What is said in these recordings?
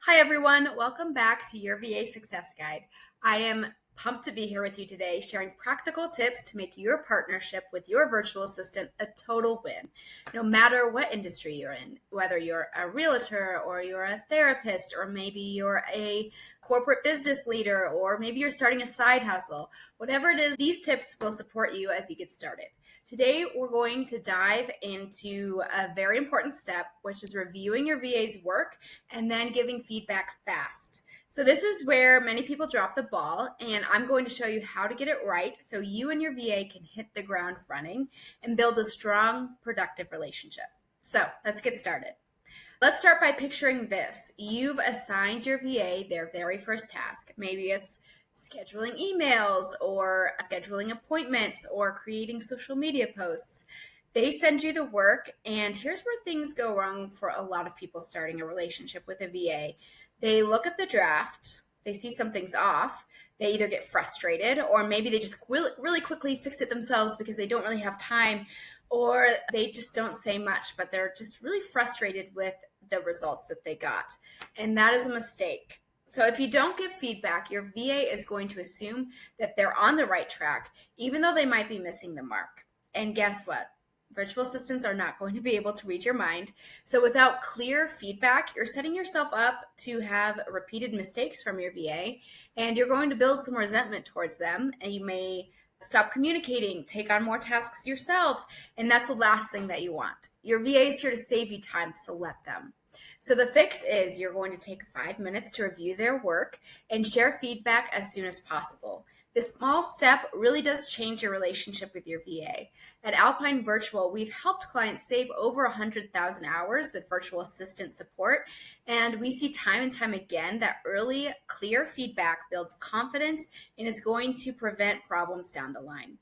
Hi, everyone. Welcome back to your VA Success Guide. I am pumped to be here with you today, sharing practical tips to make your partnership with your virtual assistant a total win. No matter what industry you're in, whether you're a realtor or you're a therapist, or maybe you're a corporate business leader, or maybe you're starting a side hustle, whatever it is, these tips will support you as you get started. Today, we're going to dive into a very important step, which is reviewing your VA's work and then giving feedback fast. So this is where many people drop the ball, and I'm going to show you how to get it right so you and your VA can hit the ground running and build a strong, productive relationship. So let's get started. Let's start by picturing this. You've assigned your VA their very first task. Maybe it's scheduling emails or scheduling appointments or creating social media posts. They send you the work, and here's where things go wrong for a lot of people starting a relationship with a VA. They look at the draft, they see something's off, they either get frustrated or maybe they just really quickly fix it themselves because they don't really have time, or they just don't say much, but they're just really frustrated with the results that they got. And that is a mistake. So if you don't give feedback, your VA is going to assume that they're on the right track, even though they might be missing the mark. And guess what? Virtual assistants are not going to be able to read your mind. So without clear feedback, you're setting yourself up to have repeated mistakes from your VA, and you're going to build some resentment towards them, and you may stop communicating, take on more tasks yourself, and that's the last thing that you want. Your VA is here to save you time, so let them. So the fix is you're going to take 5 minutes to review their work and share feedback as soon as possible. This small step really does change your relationship with your VA. At Alpine Virtual, we've helped clients save over 100,000 hours with virtual assistant support, and we see time and time again that early, clear feedback builds confidence and is going to prevent problems down the line.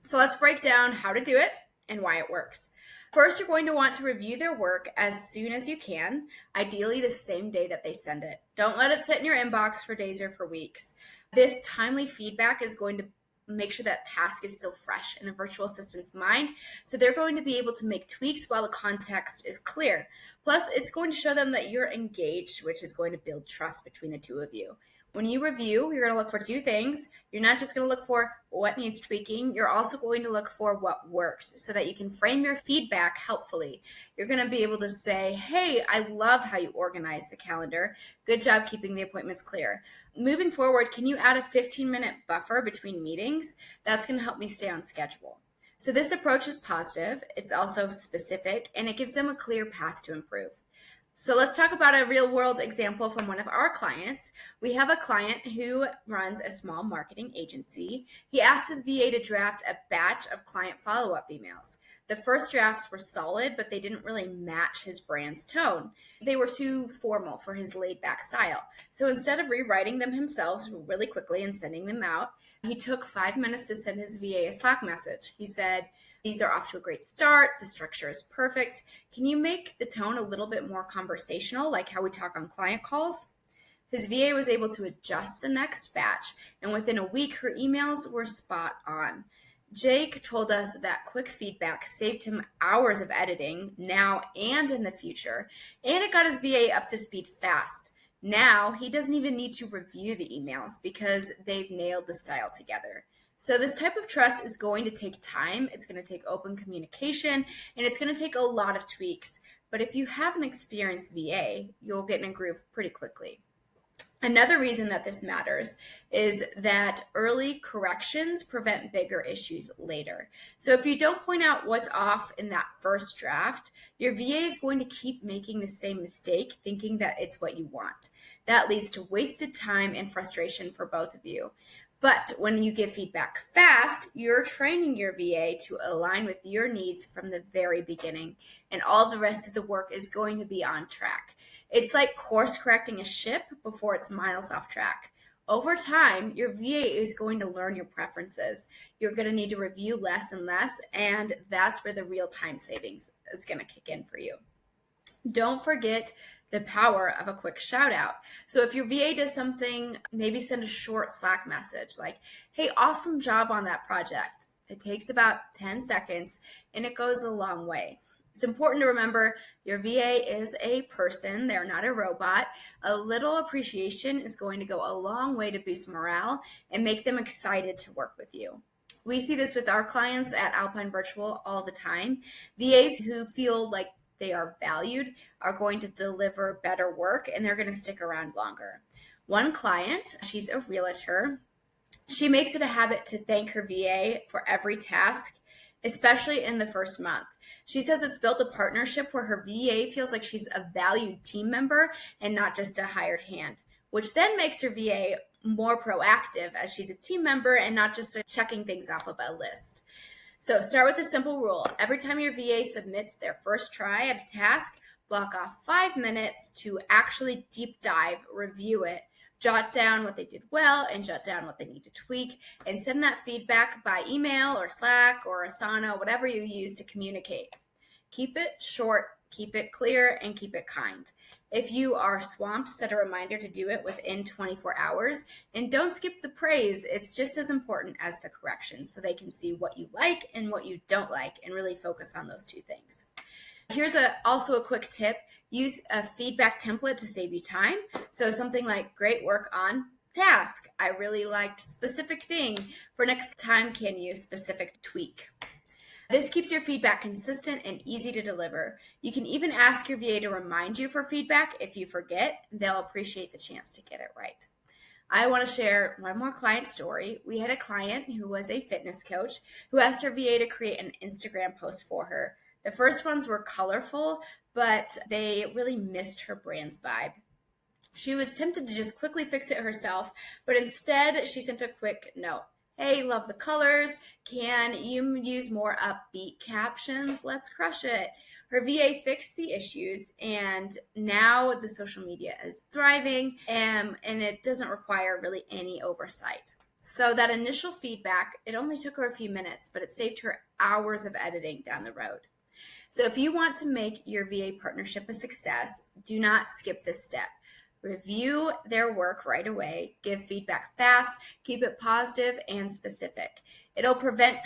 So let's break down how to do it and why it works. First, you're going to want to review their work as soon as you can, ideally the same day that they send it. Don't let it sit in your inbox for days or for weeks. This timely feedback is going to make sure that task is still fresh in the virtual assistant's mind, so they're going to be able to make tweaks while the context is clear. Plus, it's going to show them that you're engaged, which is going to build trust between the two of you. When you review, you're going to look for two things. You're not just going to look for what needs tweaking. You're also going to look for what worked so that you can frame your feedback helpfully. You're going to be able to say, hey, I love how you organize the calendar. Good job keeping the appointments clear. Moving forward, can you add a 15-minute buffer between meetings? That's going to help me stay on schedule. So this approach is positive. It's also specific, and it gives them a clear path to improve. So let's talk about a real-world example from one of our clients. We have a client who runs a small marketing agency. He asked his VA to draft a batch of client follow-up emails. The first drafts were solid, but they didn't really match his brand's tone. They were too formal for his laid-back style. So instead of rewriting them himself really quickly and sending them out, he took 5 minutes to send his VA a Slack message. He said, "These are off to a great start. The structure is perfect. Can you make the tone a little bit more conversational, like how we talk on client calls?" His VA was able to adjust the next batch, and within a week, her emails were spot on. Jake told us that quick feedback saved him hours of editing now and in the future, and it got his VA up to speed fast. Now, he doesn't even need to review the emails because they've nailed the style together. So this type of trust is going to take time. It's going to take open communication, and it's going to take a lot of tweaks. But if you have an experienced VA, you'll get in a groove pretty quickly. Another reason that this matters is that early corrections prevent bigger issues later. So if you don't point out what's off in that first draft, your VA is going to keep making the same mistake, thinking that it's what you want. That leads to wasted time and frustration for both of you. But when you give feedback fast, you're training your VA to align with your needs from the very beginning, and all the rest of the work is going to be on track. It's like course correcting a ship before it's miles off track. Over time, your VA is going to learn your preferences. You're going to need to review less and less, and that's where the real time savings is going to kick in for you. Don't forget the power of a quick shout out. So if your VA does something, maybe send a short Slack message like, "Hey, awesome job on that project." It takes about 10 seconds and it goes a long way. It's important to remember your VA is a person, they're not a robot. A little appreciation is going to go a long way to boost morale and make them excited to work with you. We see this with our clients at Alpine Virtual all the time. VAs who feel like they are valued are going to deliver better work and they're going to stick around longer. One client, she's a realtor. She makes it a habit to thank her VA for every task, especially in the first month. She says it's built a partnership where her VA feels like she's a valued team member and not just a hired hand, which then makes her VA more proactive as she's a team member and not just checking things off of a list. So start with a simple rule. Every time your VA submits their first try at a task, block off 5 minutes to actually deep dive, review it, jot down what they did well and jot down what they need to tweak, and send that feedback by email or Slack or Asana, whatever you use to communicate. Keep it short, keep it clear, and keep it kind. If you are swamped, set a reminder to do it within 24 hours. And don't skip the praise. It's just as important as the corrections so they can see what you like and what you don't like and really focus on those two things. Here's also a quick tip. Use a feedback template to save you time. So something like great work on task. I really liked specific thing. For next time, can you specific tweak? This keeps your feedback consistent and easy to deliver. You can even ask your VA to remind you for feedback if you forget. They'll appreciate the chance to get it right. I want to share one more client story. We had a client who was a fitness coach who asked her VA to create an Instagram post for her. The first ones were colorful, but they really missed her brand's vibe. She was tempted to just quickly fix it herself, but instead she sent a quick note. Hey, love the colors. Can you use more upbeat captions? Let's crush it. Her VA fixed the issues, and now the social media is thriving, and it doesn't require really any oversight. So that initial feedback, it only took her a few minutes, but it saved her hours of editing down the road. So if you want to make your VA partnership a success, do not skip this step. Review their work right away, give feedback fast, keep it positive and specific. It'll prevent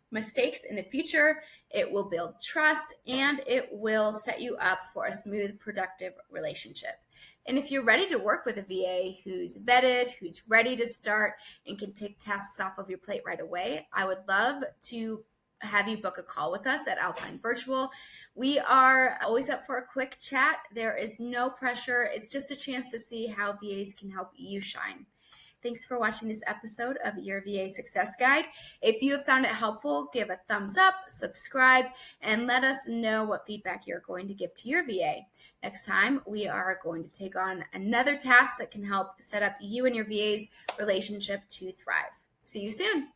mistakes in the future, it will build trust, and it will set you up for a smooth, productive relationship. And if you're ready to work with a VA who's vetted, who's ready to start, and can take tasks off of your plate right away, I would love to have you book a call with us at Alpine Virtual. We are always up for a quick chat. There is no pressure. It's just a chance to see how VAs can help you shine. Thanks for watching this episode of Your VA Success Guide. If you have found it helpful, give a thumbs up, subscribe, and let us know what feedback you're going to give to your VA. Next time, we are going to take on another task that can help set up you and your VA's relationship to thrive. See you soon.